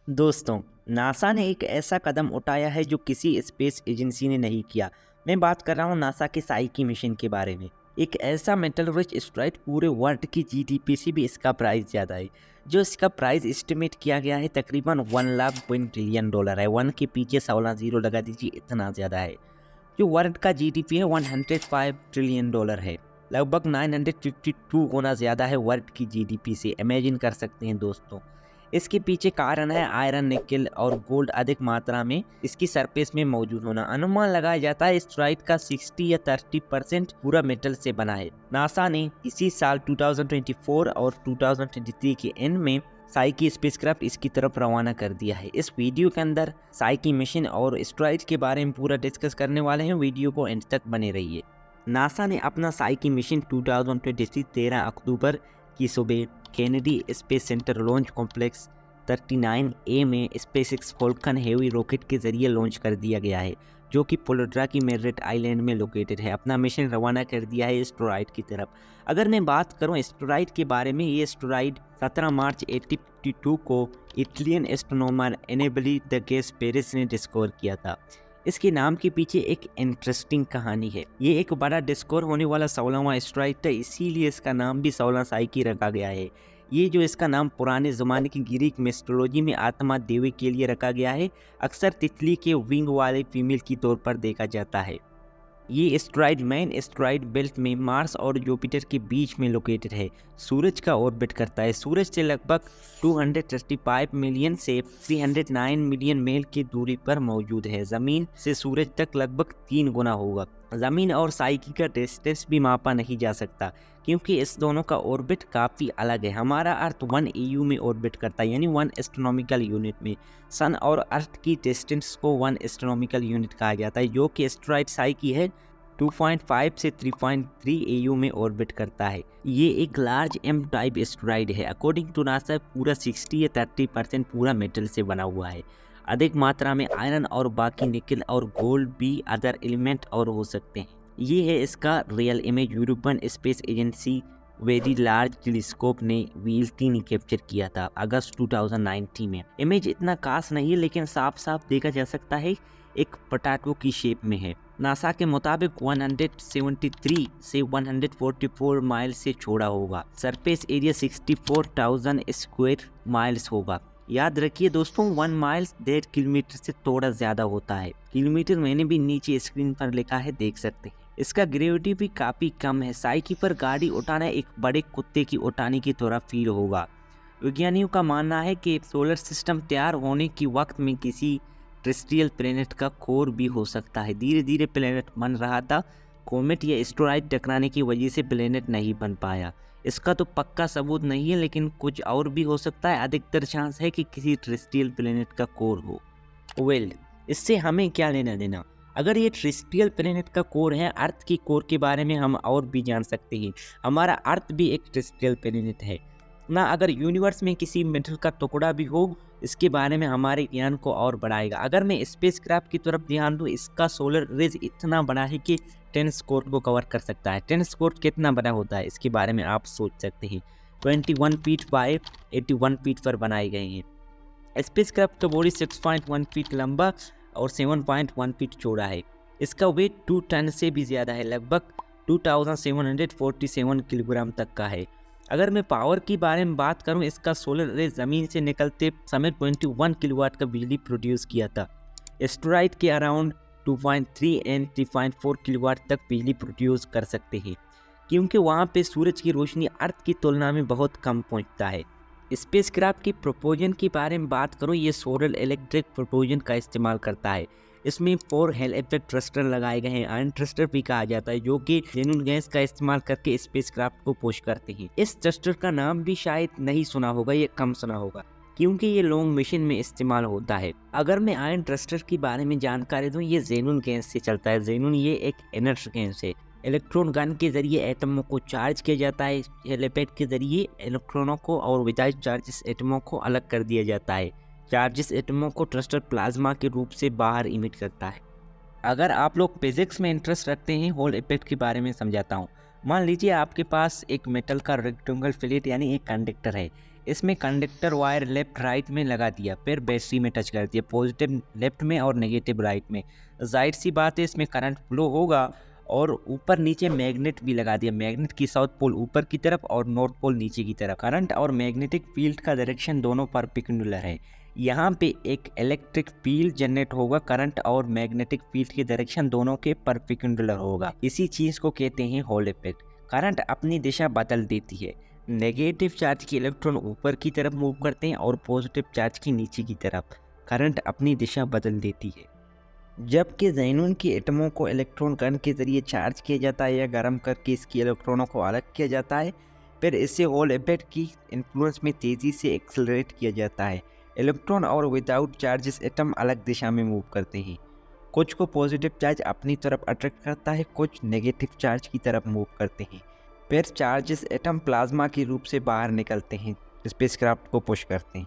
दोस्तों, नासा ने एक ऐसा कदम उठाया है जो किसी स्पेस एजेंसी ने नहीं किया। मैं बात कर रहा हूँ नासा के साइकी मिशन के बारे में। एक ऐसा मेटल रिच एस्टेरॉयड पूरे वर्ल्ड की जीडीपी से भी इसका प्राइस ज़्यादा है। जो इसका प्राइस एस्टिमेट किया गया है तकरीबन 1 लाख ट्रिलियन डॉलर है। 1 के पीछे 16 जीरो लगा दीजिए, इतना ज़्यादा है। जो वर्ल्ड का जीडीपी है 105 ट्रिलियन डॉलर है। लगभग 952 गुना ज़्यादा है वर्ल्ड की जीडीपी से। इमेजिन कर सकते हैं दोस्तों। इसके पीछे कारण है आयरन, निकेल और गोल्ड अधिक मात्रा में इसकी सरफेस में मौजूद होना। अनुमान लगाया जाता है एस्टेरॉयड का 60 या 30% पूरा मेटल से बना है। नासा ने इसी साल 2024 और 2023 के एंड में साइकी स्पेसक्राफ्ट इसकी तरफ रवाना कर दिया है। इस वीडियो के अंदर साइकी मिशन और एस्टेरॉयड के बारे में पूरा डिस्कस करने वाले हैं। वीडियो को एंड तक बने रहिए। नासा ने अपना साइकी मिशन 2023 13 अक्टूबर की सुबह Kennedy space centre launch complex 39A में स्पेसएक्स फाल्कन हेवी रॉकेट के जरिए लॉन्च कर दिया गया है, जो कि पोलोड्रा की मेरिट आइलैंड में लोकेटेड है। अपना मिशन रवाना कर दिया है एस्टेरॉयड की तरफ। अगर मैं बात करूं एस्टेरॉयड के बारे में, ये एस्टेरॉयड 17 मार्च 1852 को Italian astronomer Annibale de Gasparis ने डिस्कवर किया था। इसके नाम के पीछे एक इंटरेस्टिंग कहानी है। ये एक बड़ा डिस्कवर होने वाला 16वां एस्टेरॉयड था, इसीलिए इसका नाम भी 16 साइकी रखा गया है। ये जो इसका नाम पुराने ज़माने की ग्रीक मिस्टोलॉजी में आत्मा देवी के लिए रखा गया है। अक्सर तितली के विंग वाले फीमेल के तौर पर देखा जाता है। ये एस्टेरॉयड मेन एस्टेरॉयड बेल्ट में मार्स और जुपिटर के बीच में लोकेटेड है। सूरज का ऑर्बिट करता है। सूरज से लगभग 235 मिलियन से 309 मिलियन मील की दूरी पर मौजूद है। ज़मीन से सूरज तक लगभग 3 गुना होगा। ज़मीन और साइकी का डिस्टेंस भी मापा नहीं जा सकता, क्योंकि इस दोनों का ऑर्बिट काफ़ी अलग है। हमारा अर्थ 1 EU में ऑर्बिट करता है, यानी 1 एस्ट्रोनॉमिकल यूनिट में। सन और अर्थ की डिस्टेंस को 1 एस्ट्रोनॉमिकल यूनिट कहा जाता है, जो कि एस्टेरॉयड साइकी है 2.5 से 3.3 AU में ऑर्बिट करता है। ये एक लार्ज M टाइप एस्टेरॉयड है। अकॉर्डिंग टू नासा पूरा 60 या 30% पूरा मेटल से बना हुआ है। अधिक मात्रा में आयरन और बाकी निकेल और गोल्ड भी अदर एलिमेंट और हो सकते हैं। ये है इसका real image. European space agency very large telescope ने VLT ने कैप्चर किया था अगस्त 2019 में। इमेज इतना खास नहीं है, लेकिन साफ साफ देखा जा सकता है एक पोटैटो की शेप में है। नासा के मुताबिक 173 से 144 माइल से छोड़ा होगा। सरफेस एरिया 64,000 स्क्वायर माइल्स होगा। याद रखिए दोस्तों, 1 माइल 1.5 किलोमीटर से थोड़ा ज़्यादा होता है। किलोमीटर मैंने भी नीचे स्क्रीन पर लिखा है, देख सकते हैं। इसका ग्रेविटी भी काफ़ी कम है। साइकी पर गाड़ी उठाना एक बड़े कुत्ते की उठाने की तरह फील होगा। वैज्ञानिकों का मानना है कि सोलर सिस्टम तैयार होने के वक्त में किसी टेरेस्ट्रियल प्लेनेट का कोर भी हो सकता है। धीरे धीरे प्लेनेट बन रहा था। कोमेट या एस्टेरॉयड टकराने की वजह से प्लेनेट नहीं बन पाया। इसका तो पक्का सबूत नहीं है, लेकिन कुछ और भी हो सकता है। अधिकतर चांस है कि किसी टेरेस्ट्रियल प्लेनेट का कोर हो। वेल, इससे हमें क्या लेना देना। अगर ये टेरेस्ट्रियल प्लेनेट का कोर है, अर्थ की कोर के बारे में हम और भी जान सकते हैं। हमारा अर्थ भी एक टेरेस्ट्रियल प्लेनेट है ना। अगर यूनिवर्स में किसी मेटल का टुकड़ा भी हो, इसके बारे में हमारे ज्ञान को और बढ़ाएगा। अगर मैं स्पेसक्राफ्ट की तरफ ध्यान दूँ, इसका सोलर रेज इतना बड़ा है कि 10 स्क्वायर को कवर कर सकता है। 10 स्क्वायर कितना बड़ा होता है, इसके बारे में आप सोच सकते हैं। 21 फीट बाय 81 फीट पर बनाए गए हैं। स्पेसक्राफ्ट का बॉडी 6.1 फीट लंबा और 7.1 फीट चौड़ा है। इसका वेट 2 टन से भी ज़्यादा है, लगभग 2747 किलोग्राम तक का है। अगर मैं पावर के बारे में बात करूं, इसका सोलर रे ज़मीन से निकलते समय 21 किलोवाट का बिजली प्रोड्यूस किया था। एस्टेरॉयड के अराउंड 2.3 एंड 3.4 किलोवाट तक बिजली प्रोड्यूस कर सकते हैं, क्योंकि वहां पे सूरज की रोशनी अर्थ की तुलना में बहुत कम पहुंचता है। स्पेसक्राफ्ट की प्रोपोजन के बारे में बात करूं, ये सोलर इलेक्ट्रिक प्रोपोजन का इस्तेमाल करता है। इसमें 4 हेल इफेक्ट थ्रस्टर लगाए गए हैं। आयरन थ्रस्टर भी कहा जाता है, जो कि जेनून गैस का इस्तेमाल करके स्पेसक्राफ्ट को पुश करते हैं। इस थ्रस्टर का नाम भी शायद नहीं सुना होगा, ये कम सुना होगा, क्योंकि ये लॉन्ग मिशन में इस्तेमाल होता है। अगर मैं आयरन थ्रस्टर के बारे में जानकारी दूं, ये जेनून गैस से चलता है। जेनून ये एक इनर्ट गैस है। इलेक्ट्रॉन गन के जरिए एटमों को चार्ज किया जाता है। हेलिपैड के जरिए इलेक्ट्रॉनों को और विदाउट चार्जेस एटमों को अलग कर दिया जाता है। चार्जेस एटमों को थ्रस्टर प्लाज्मा के रूप से बाहर इमिट करता है। अगर आप लोग फिजिक्स में इंटरेस्ट रखते हैं, होल इफेक्ट के बारे में समझाता हूँ। मान लीजिए आपके पास एक मेटल का रेक्टेंगल प्लेट यानी एक कंडक्टर है। इसमें कंडक्टर वायर लेफ्ट राइट में लगा दिया, फिर बैटरी में टच कर दिया, पॉजिटिव लेफ्ट में और नेगेटिव राइट में। जाहिर सी बात है इसमें करंट फ्लो होगा। और ऊपर नीचे मैग्नेट भी लगा दिया, मैग्नेट की साउथ पोल ऊपर की तरफ और नॉर्थ पोल नीचे की तरफ। करंट और मैग्नेटिक फील्ड का डायरेक्शन दोनों परपेंडिकुलर है। यहाँ पे एक इलेक्ट्रिक फील्ड जनरेट होगा, करंट और मैग्नेटिक फील्ड की डायरेक्शन दोनों के परपेंडिकुलर होगा। इसी चीज़ को कहते हैं हॉल इफेक्ट। करंट अपनी दिशा बदल देती है, नेगेटिव चार्ज के इलेक्ट्रॉन ऊपर की तरफ मूव करते हैं और पॉजिटिव चार्ज की नीचे की तरफ। करंट अपनी दिशा बदल देती है। जबकि ज़ैनून की एटमों को इलेक्ट्रॉन कण के ज़रिए चार्ज किया जाता है या गर्म करके इसके इलेक्ट्रॉनों को अलग किया जाता है, फिर इसे हॉल इफेक्ट की इन्फ्लुएंस में तेज़ी से एक्सेलरेट किया जाता है। इलेक्ट्रॉन और विदाउट चार्जेस एटम अलग दिशा में मूव करते हैं। कुछ को पॉजिटिव चार्ज अपनी तरफ अट्रैक्ट करता है, कुछ नेगेटिव चार्ज की तरफ मूव करते हैं। फिर चार्जेस एटम प्लाज्मा के रूप से बाहर निकलते हैं, स्पेसक्राफ्ट को पुश करते हैं।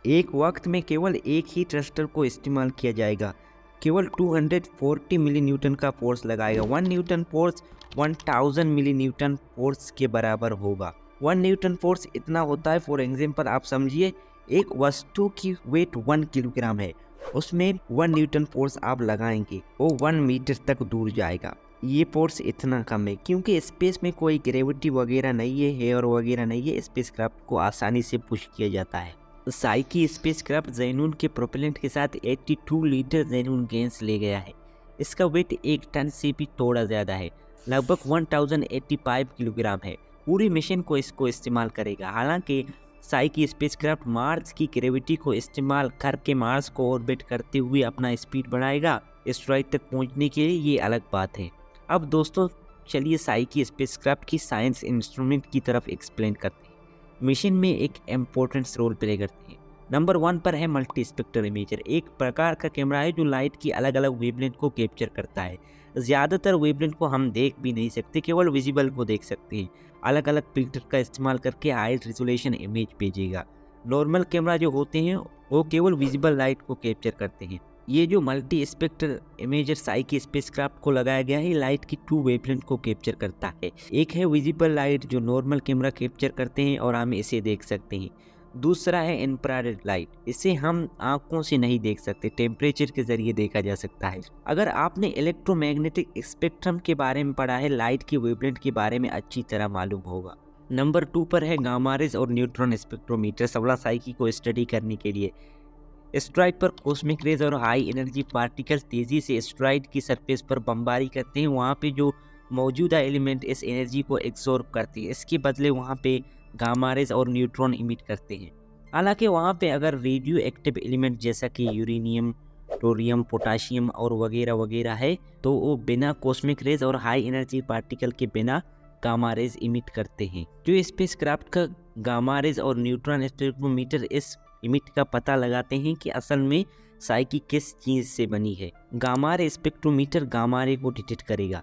एक वक्त में केवल एक ही थ्रस्टर को इस्तेमाल किया जाएगा, केवल 240 मिली न्यूटन का फोर्स लगाएगा। 1 न्यूटन फोर्स 1000 मिली न्यूटन फोर्स के बराबर होगा। 1 न्यूटन फोर्स इतना होता है, फॉर एग्जाम्पल आप समझिए एक वस्तु की वेट 1 किलोग्राम है, उसमें 1 न्यूटन फोर्स आप लगाएंगे, वो 1 मीटर तक दूर जाएगा। ये फोर्स इतना कम है क्योंकि स्पेस में कोई ग्रेविटी वगैरह नहीं है, एयर वगैरह नहीं है, स्पेसक्राफ्ट को आसानी से पुश किया जाता है। साइकी स्पेसक्राफ्ट ज़ैनून के प्रोपेलेंट के साथ 82 लीटर ज़ैनून गैस ले गया है। इसका वेट 1 टन से भी थोड़ा ज़्यादा है, लगभग 1085 किलोग्राम है। पूरी मिशन को इसको इस्तेमाल करेगा। हालांकि साइकी स्पेसक्राफ्ट मार्स की ग्रेविटी को इस्तेमाल करके मार्स को ऑर्बिट करते हुए अपना स्पीड बढ़ाएगा। एस्टेरॉयड तक पहुंचने के लिए ये अलग बात है। अब दोस्तों चलिए साइकी स्पेसक्राफ्ट की साइंस इंस्ट्रूमेंट की तरफ एक्सप्लेन करते हैं। मिशन में एक इम्पोर्टेंट रोल प्ले करते हैं। नंबर 1 पर है मल्टी स्पेक्ट्रल इमेजर। एक प्रकार का कैमरा है जो लाइट की अलग अलग वेवलेंथ को कैप्चर करता है। ज़्यादातर वेवलेंथ को हम देख भी नहीं सकते, केवल विजिबल को देख सकते हैं। अलग अलग फिल्टर का इस्तेमाल करके हाई रेजोल्यूशन इमेज भेजेगा। नॉर्मल कैमरा जो होते हैं वो केवल विजिबल लाइट को कैप्चर करते हैं। ये जो multi spectral imager psyche spacecraft को लगाया गया है, लाइट की 2 वेवलेंथ को कैप्चर करता है। एक है विजिबल लाइट जो नॉर्मल कैमरा कैप्चर करते हैं और हम इसे देख सकते हैं। दूसरा है इंफ्रारेड लाइट, इसे हम आंखों से नहीं देख सकते, टेम्परेचर के जरिए देखा जा सकता है। अगर आपने इलेक्ट्रोमैग्नेटिक स्पेक्ट्रम के बारे में पढ़ा है, लाइट की वेवलेंथ के बारे में अच्छी तरह मालूम होगा। नंबर 2 पर है गामा रेज और न्यूट्रॉन स्पेक्ट्रोमीटर, सवला साइकी को स्टडी करने के लिए। एस्टेरॉयड पर कॉस्मिक रेज और हाई एनर्जी पार्टिकल तेज़ी से एस्टेरॉयड की सरफेस पर बमबारी करते हैं। वहाँ पे जो मौजूदा एलिमेंट इस एनर्जी को एब्जॉर्ब करते हैं, इसके बदले वहाँ पे गामा रेज और न्यूट्रॉन इमिट करते हैं। हालांकि वहाँ पे अगर रेडियो एक्टिव एलिमेंट जैसा कि यूरेनियम, थोरियम, पोटाशियम और वगैरह वगैरह है, तो वो बिना कॉस्मिक रेज और हाई एनर्जी पार्टिकल के बिना गामा रेज इमिट करते हैं। जो स्पेसक्राफ्ट का गामा रेज और न्यूट्रॉन स्पेक्ट्रोमीटर इस इमिट का पता लगाते हैं कि असल में साइकी किस चीज़ से बनी है। Gamma ray spectrometer gamma ray को डिटेक्ट करेगा,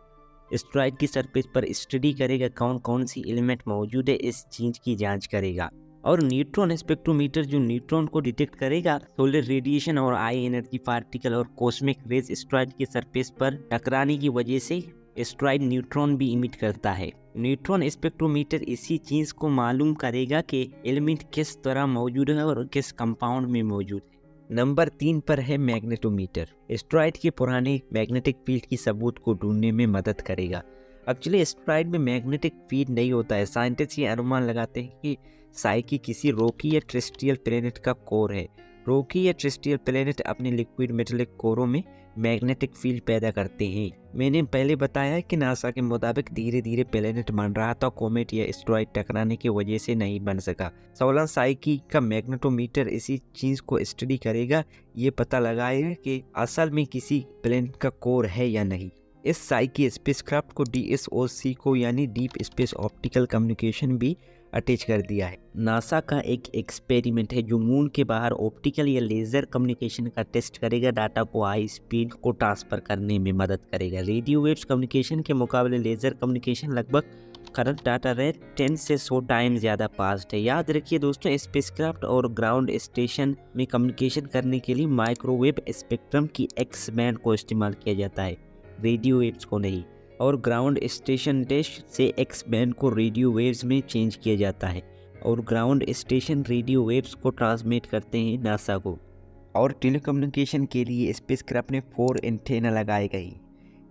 एस्टेरॉयड की सरफेस पर स्टडी करेगा कौन कौन सी एलिमेंट मौजूद है, इस चीज़ की जांच करेगा। और न्यूट्रॉन स्पेक्ट्रोमीटर जो न्यूट्रॉन को डिटेक्ट करेगा, सोलर रेडिएशन और हाई एनर्जी पार्टिकल और कॉस्मिक रेज एस्टेरॉयड की सरफेस पर टकराने की वजह से एस्टेरॉयड न्यूट्रॉन भी इमिट करता है। न्यूट्रॉन स्पेक्ट्रोमीटर इसी चीज़ को मालूम करेगा कि एलिमेंट किस तरह मौजूद है और किस कंपाउंड में मौजूद है। नंबर 3 पर है मैग्नेटोमीटर। एस्टेरॉयड के पुराने मैग्नेटिक फील्ड की सबूत को ढूंढने में मदद करेगा। एक्चुअली एस्टेरॉयड में मैग्नेटिक फील्ड नहीं होता है। साइंटिस्ट ये अनुमान लगाते हैं कि साइकी किसी रॉकी या टेरेस्ट्रियल प्लेनेट का कोर है। रॉकी या टेरेस्ट्रियल प्लेनेट अपने लिक्विड मेटेलिक कोरों में मैग्नेटिक फील्ड पैदा करते हैं। मैंने पहले बताया कि नासा के मुताबिक धीरे धीरे प्लेनेट बन रहा था, कॉमेट या एस्टेरॉयड टकराने की वजह से नहीं बन सका। सोलर साइकी का मैग्नेटोमीटर इसी चीज़ को स्टडी करेगा, ये पता लगाएगा कि असल में किसी प्लेनेट का कोर है या नहीं। इस साइकी स्पेसक्राफ्ट को DSOC को यानी डीप स्पेस ऑप्टिकल कम्युनिकेशन भी अटैच कर दिया है। नासा का एक एक्सपेरिमेंट है जो मून के बाहर ऑप्टिकल या लेज़र कम्युनिकेशन का टेस्ट करेगा, डाटा को हाई स्पीड को ट्रांसफ़र करने में मदद करेगा। रेडियो वेव्स कम्युनिकेशन के मुकाबले लेज़र कम्युनिकेशन लगभग करंट डाटा रेट 10 से 100 टाइम ज़्यादा फास्ट है। याद रखिए दोस्तों, स्पेसक्राफ्ट और ग्राउंड स्टेशन में कम्युनिकेशन करने के लिए माइक्रोवेव स्पेक्ट्रम की एक्स बैंड को इस्तेमाल किया जाता है, रेडियो वेव्स को नहीं। और ग्राउंड स्टेशन डिश से एक्स बैंड को रेडियो वेव्स में चेंज किया जाता है। और ग्राउंड स्टेशन रेडियो वेव्स को ट्रांसमिट करते हैं नासा को। और टेलीकम्युनिकेशन के लिए स्पेसक्राफ्ट में 4 एंटेना लगाए गए।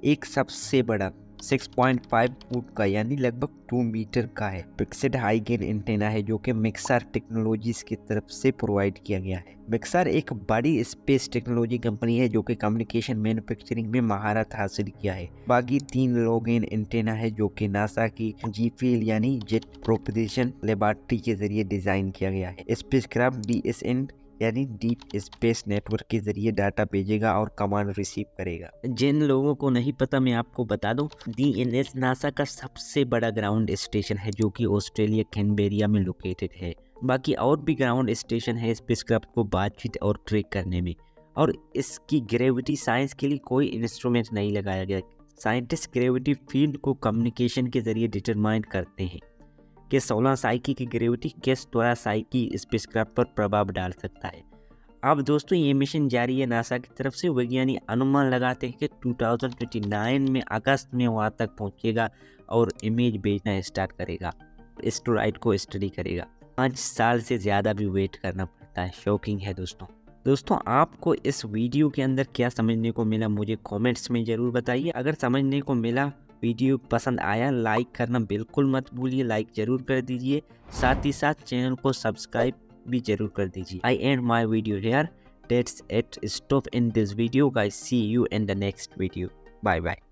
एक सबसे बड़ा 6.5 फुट का यानी लगभग 2 मीटर का है फिक्स्ड हाई गेन एंटेना है, जो कि मैक्सार टेक्नोलॉजीज की तरफ से प्रोवाइड किया गया है। मैक्सार एक बड़ी स्पेस टेक्नोलॉजी कंपनी है जो कि कम्युनिकेशन मैन्युफैक्चरिंग में महारत हासिल किया है। बाकी 3 लो गेन एंटेना है जो कि नासा की जीपीएल यानी जेट प्रोपल्शन लेबोरेटरी के जरिए डिजाइन किया गया है। स्पेसक्राफ्ट डीएसएन यानी डीप स्पेस नेटवर्क के जरिए डाटा भेजेगा और कमांड रिसीव करेगा। जिन लोगों को नहीं पता मैं आपको बता दूं, डीएनएस नासा का सबसे बड़ा ग्राउंड स्टेशन है जो कि ऑस्ट्रेलिया कैनबेरिया में लोकेटेड है। बाकी और भी ग्राउंड स्टेशन है स्पेसक्राफ्ट को बातचीत और ट्रैक करने में, और इसकी ग्रेविटी साइंस के लिए कोई इंस्ट्रूमेंट नहीं लगाया गया। साइंटिस्ट ग्रेविटी फील्ड को कम्युनिकेशन के जरिए डिटरमाइन करते हैं कि 16 साइकी की ग्रेविटी किस द्वारा साइकी स्पेसक्राफ्ट पर प्रभाव डाल सकता है। अब दोस्तों ये मिशन जारी है नासा की तरफ से। वैज्ञानिक अनुमान लगाते हैं कि 2029 में अगस्त में वहाँ तक पहुँचेगा और इमेज भेजना स्टार्ट करेगा, एस्टेरॉयड को स्टडी करेगा। 5 साल से ज़्यादा भी वेट करना पड़ता है। शॉकिंग है दोस्तों आपको इस वीडियो के अंदर क्या समझने को मिला मुझे कमेंट्स में ज़रूर बताइए। अगर समझने को मिला, वीडियो पसंद आया, लाइक करना बिल्कुल मत भूलिए, लाइक ज़रूर कर दीजिए। साथ ही साथ चैनल को सब्सक्राइब भी ज़रूर कर दीजिए। I end my video here. That's it. Stop in this video guys. See you in the next video. Bye bye.